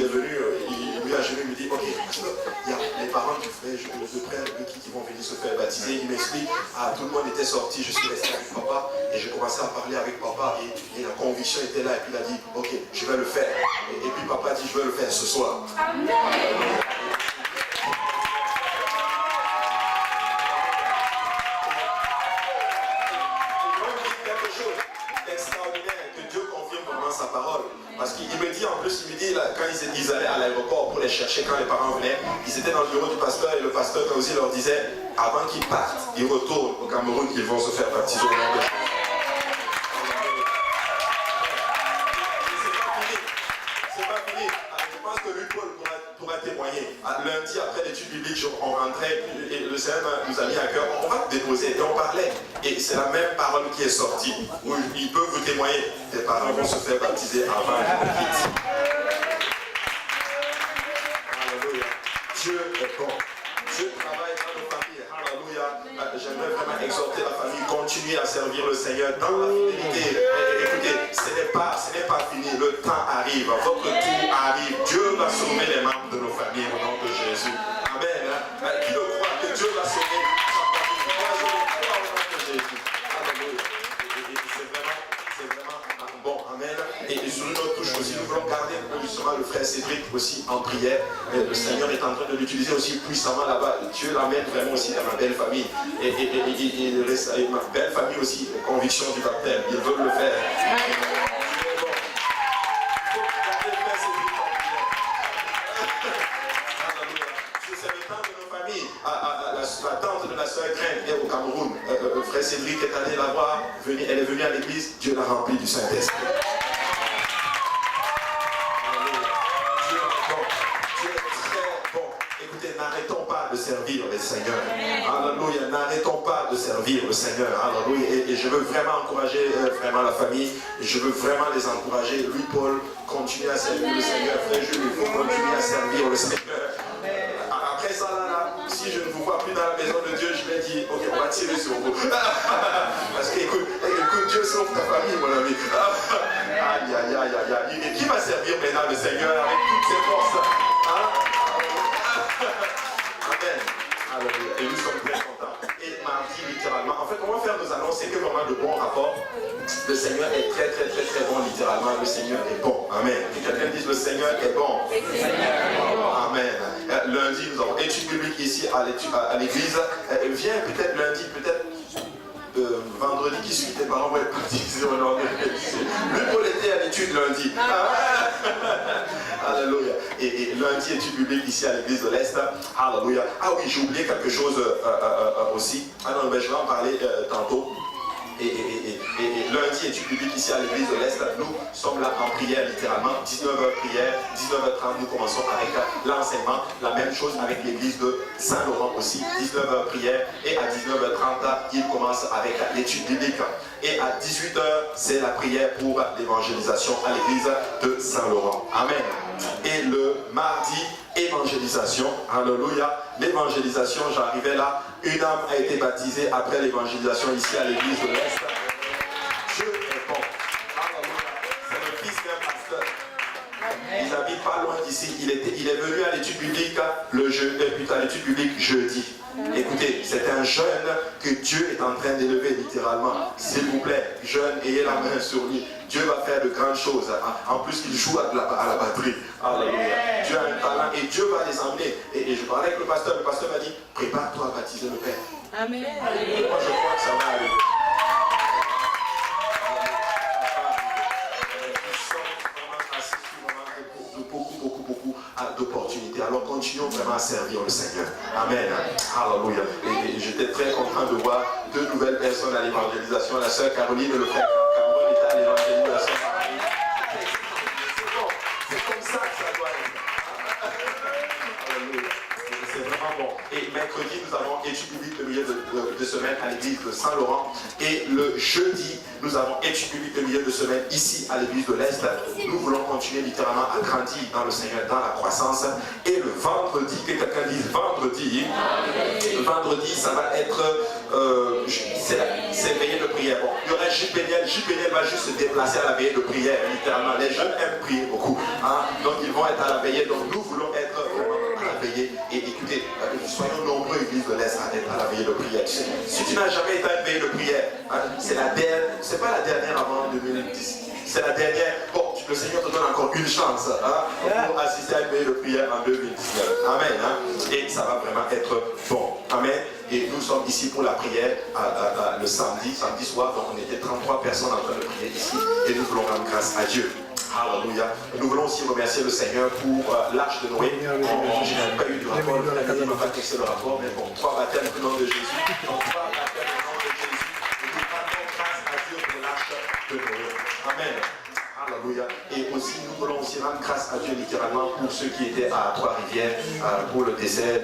est venu, lui à genoux, il me dit, ok, il y a les parents du frère, de frère qui vont venir se faire baptiser. Il m'explique, tout le monde était sorti, je suis resté avec papa et j'ai commencé à parler avec papa et la conviction était là et puis il a dit, ok, je vais le faire. Et puis papa dit, je vais le faire ce soir. Amen. Sa parole. Parce qu'il me dit en plus, il me dit là, quand ils allaient à l'aéroport pour les chercher, quand les parents venaient, ils étaient dans le bureau du pasteur et le pasteur aussi leur disait, avant qu'ils partent, ils retournent au Cameroun, qu'ils vont se faire baptiser au nom de Jésus. C'est pas fini. Je pense que lui, Paul, pourra témoigner. Lundi, après l'étude biblique, on rentrait et le Seigneur nous a mis à cœur, on va te déposer. Et on parlait. Et c'est la même parole qui est sortie, où il peut vous témoigner. Tes parents vont se faire baptiser avant qu'ils ne quittent. Alléluia. Dieu est bon. Dieu travaille dans nos familles. Alléluia. J'aimerais vraiment exhorter la famille, continuer à servir le Seigneur dans la fidélité. Écoutez, ce n'est pas fini. Le temps arrive. Votre tour arrive. Dieu va sauver les membres de nos familles au nom de Jésus. Amen. Qui le croit que Dieu va sauver sa famille? Moi, je le crois au nom de Jésus. Alléluia. C'est vraiment bon. Amen. Et sur une autre touche aussi, nous voulons garder justement le frère Cédric aussi en prière. Le Seigneur est en train de l'utiliser aussi puissamment là-bas. Dieu l'amène vraiment aussi dans ma belle famille. Et ma belle famille aussi, conviction du baptême. Ils veulent le faire. La tante de la sœur Crainte est au Cameroun. Frère Cédric est allé la voir, elle est venue à l'église, Dieu l'a rempli du Saint-Esprit. Dieu est bon, Dieu est très bon. Écoutez, n'arrêtons pas de servir le Seigneur. Alléluia, n'arrêtons pas de servir le Seigneur. Alléluia. Et je veux vraiment encourager vraiment la famille. Je veux vraiment les encourager. Lui, Paul, continue à servir le Seigneur. Frère Jules, il faut continuer à servir le Seigneur. Après ça, là, si je ne vous vois plus dans la maison de Dieu, je vais dire, ok, on va tirer sur vous. Parce que, écoute, Dieu sauve ta famille, mon ami. Aïe, aïe, aïe, aïe, aïe. Et qui va servir maintenant le Seigneur avec toutes ses forces? Amen. Alléluia. Et nous sommes très contents. Et mardi, littéralement, en fait, on va faire nos annonces, c'est que vraiment de bons rapports. Le Seigneur est très, très, très, très bon, littéralement. Le Seigneur est bon. Amen. Que quelqu'un dise, le Seigneur est bon. Amen. Lundi, nous avons étude biblique ici à l'église. Viens peut-être lundi, peut-être vendredi qui suit, tes parents vont être baptisés au nom de Jésus. Lui, Paul était à l'étude lundi. Alléluia. Et lundi, étude biblique ici à l'église de l'Est. Alléluia. Ah oui, j'ai oublié quelque chose aussi. Ah non, ben, je vais en parler tantôt. Et lundi, étude biblique ici à l'église de l'Est, nous sommes là en prière littéralement, 19h prière, 19h30 nous commençons avec l'enseignement, la même chose avec l'église de Saint-Laurent aussi, 19h prière et à 19h30 il commence avec l'étude biblique et à 18h c'est la prière pour l'évangélisation à l'église de Saint-Laurent. Amen. Et le mardi, évangélisation, alléluia, l'évangélisation, j'arrivais là, une âme a été baptisée après l'évangélisation ici à l'église de l'Est. Dieu est bon, alléluia, c'est le fils d'un pasteur. Il n'habite pas loin d'ici, il est venu à l'étude biblique jeudi. Écoutez, c'est un jeune que Dieu est en train d'élever littéralement. S'il vous plaît, jeune, ayez la main sur lui. Dieu va faire de grandes choses. En plus, il joue à la batterie. Alléluia. Dieu a un talent et Dieu va les emmener. Et je parlais avec le pasteur m'a dit, prépare-toi à baptiser le Père. Amen. Et moi, je crois que ça va arriver. Beaucoup d'opportunités. Alors continuons vraiment à servir le Seigneur. Amen. Alléluia. Et j'étais très content de voir deux nouvelles personnes à l'évangélisation. La sœur Caroline et le frère Cameron étaient à l'évangélisation. C'est bon. C'est comme ça que ça doit être. Alléluia. C'est vraiment bon. Et mercredi, nous avons étude biblique de milieu de semaine à l'église de Saint-Laurent. Et le jeudi, nous avons étude biblique de milieu de semaine ici à l'église de l'Est. Nous voulons continuer littéralement à grandir dans le Seigneur, dans la croissance. Et le vendredi, que quelqu'un dise vendredi, ça va être c'est veillée de prière. Bon, il y aura Jules Péniel. Jules Péniel va juste se déplacer à la veillée de prière, littéralement. Les jeunes aiment prier beaucoup. Hein? Donc ils vont être à la veillée. Donc nous voulons être vraiment à la veillée. Et écoutez, soyons nombreux, Église de l'Est, à être à la veillée de prière. Si tu n'as jamais été à une veillée de prière, hein, c'est pas la dernière avant 2010. C'est la dernière. Bon, le Seigneur te donne encore une chance pour assister à une veillée de prière en 2019. Amen. Hein? Et ça va vraiment être bon. Amen. Et nous sommes ici pour la prière le samedi soir. Donc on était 33 personnes en train de prier ici. Et nous voulons rendre grâce à Dieu. Alléluia. Nous voulons aussi remercier le Seigneur pour l'arche de Noé. Je n'ai pas eu de rapport. Je n'ai pas fixé le rapport. Mais bon, 3 baptêmes au nom de Jésus. Donc 3 baptêmes au nom de Jésus. Et nous rendons grâce à Dieu pour l'arche de Noé. Amen. Alléluia. Et aussi, nous voulons aussi rendre grâce à Dieu littéralement pour ceux qui étaient à Trois-Rivières pour le décès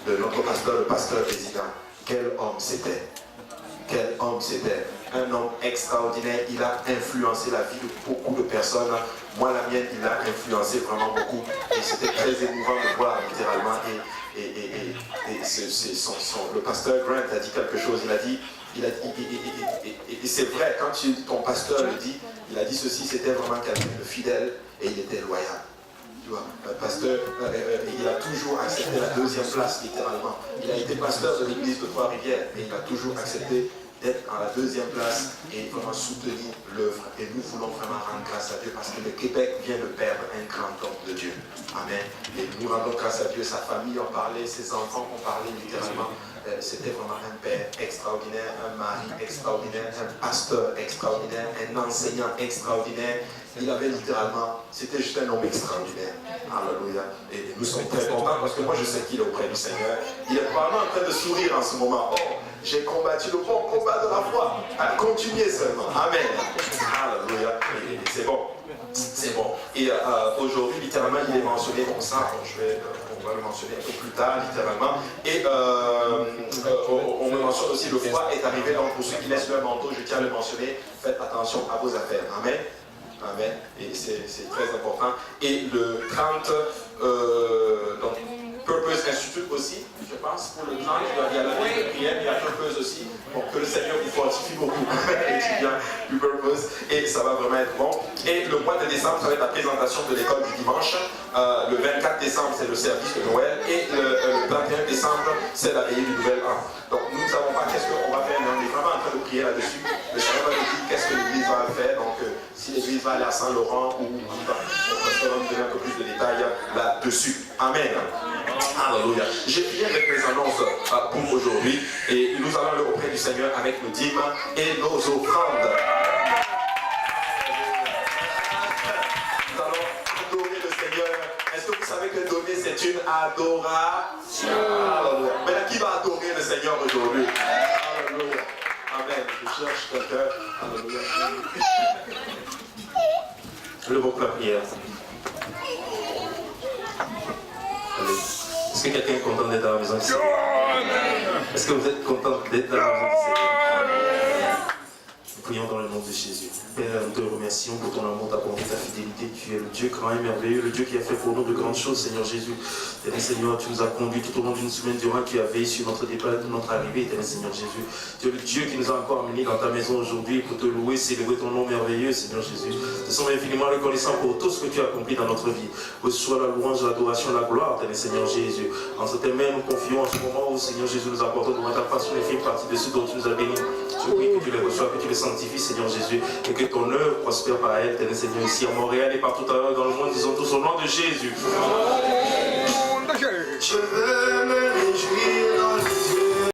de notre pasteur, le pasteur président. Quel homme c'était. Quel homme c'était. Un homme extraordinaire. Il a influencé la vie de beaucoup de personnes. Moi, la mienne, il a influencé vraiment beaucoup. Et c'était très émouvant de voir littéralement. Le pasteur Grant a dit quelque chose. Et c'est vrai, quand ton pasteur le dit, il a dit ceci, c'était vraiment quelqu'un de fidèle et il était loyal. Tu vois, pasteur, il a toujours accepté la 2e place, littéralement. Il a été pasteur de l'église de Trois-Rivières, mais il a toujours accepté d'être en la 2e place et vraiment soutenir l'œuvre. Et nous voulons vraiment rendre grâce à Dieu parce que le Québec vient de perdre un grand homme de Dieu. Amen. Et nous rendons grâce à Dieu. Sa famille en parlait, ses enfants ont parlé littéralement. C'était vraiment un père extraordinaire, un mari extraordinaire, un pasteur extraordinaire, un enseignant extraordinaire. Il avait littéralement, c'était juste un homme extraordinaire. Alléluia. Et nous sommes très contents parce que moi je sais qu'il est auprès du Seigneur. Il est vraiment en train de sourire en ce moment. Oh, j'ai combattu le bon combat de la foi. Continuez seulement. Amen. Alléluia. C'est bon. C'est bon. Et aujourd'hui, littéralement, il est mentionné comme ça. On va le mentionner un peu plus tard, littéralement. Et on me mentionne aussi le froid est arrivé. Donc, pour ceux qui laissent leur manteau, je tiens à le mentionner. Faites attention à vos affaires. Amen. Amen. Et c'est très important. Et le 30, donc, Purpose Institute aussi, je pense, pour le 30, il y a la veille de prière, il y a Purpose aussi. Bon, que le Seigneur vous fortifie beaucoup, étudiants du Purpose, et ça va vraiment être bon. Et le mois de décembre, ça va être la présentation de l'école du dimanche. Le 24 décembre, c'est le service de Noël, et le 31 décembre, c'est la veillée du Nouvel An. Donc nous ne savons pas qu'est-ce qu'on va faire, mais on est vraiment en train de prier là-dessus. Le Seigneur va nous dire qu'est-ce que l'Église va faire, donc si l'Église va aller à Saint-Laurent ou on va nous donner un peu plus de détails là-dessus. Amen. Alléluia. J'ai fini avec mes annonces pour aujourd'hui et nous allons aller auprès du Seigneur avec nos dîmes et nos offrandes. Nous allons adorer le Seigneur. Est-ce que vous savez que donner c'est une adoration? Alléluia. Mais qui va adorer le Seigneur aujourd'hui? Alléluia. Amen. Je cherche quelqu'un. Alléluia. Levons pour la prière. Allez. Est-ce que quelqu'un est content d'être dans la maison du Seigneur? Est-ce que vous êtes content d'être dans la maison du Seigneur? Prions dans le nom de Jésus. Père, nous te remercions pour ton amour, ta bonté, ta fidélité. Tu es le Dieu grand et merveilleux, le Dieu qui a fait pour nous de grandes choses, Seigneur Jésus. Éternel Seigneur, tu nous as conduits tout au long d'une semaine durant, tu as veillé sur notre départ, notre arrivée, Éternel Seigneur Jésus. Tu es le Dieu qui nous a encore amenés dans ta maison aujourd'hui pour te louer, célébrer ton nom merveilleux, Seigneur Jésus. Nous sommes infiniment reconnaissants pour tout ce que tu as accompli dans notre vie. Reçois la louange, l'adoration, la gloire, Éternel Seigneur Jésus. En tes mains, nous confions en ce moment où, Seigneur Jésus, nous apportons devant ta face une infime partie de ce dont tu nous as bénis. Je prie que tu les reçoives, que tu les sanctifies, Seigneur Jésus, et que ton œuvre prospère par elle, Éternel Seigneur, ici à Montréal et partout ailleurs dans le monde, disons tous au nom de Jésus. Je veux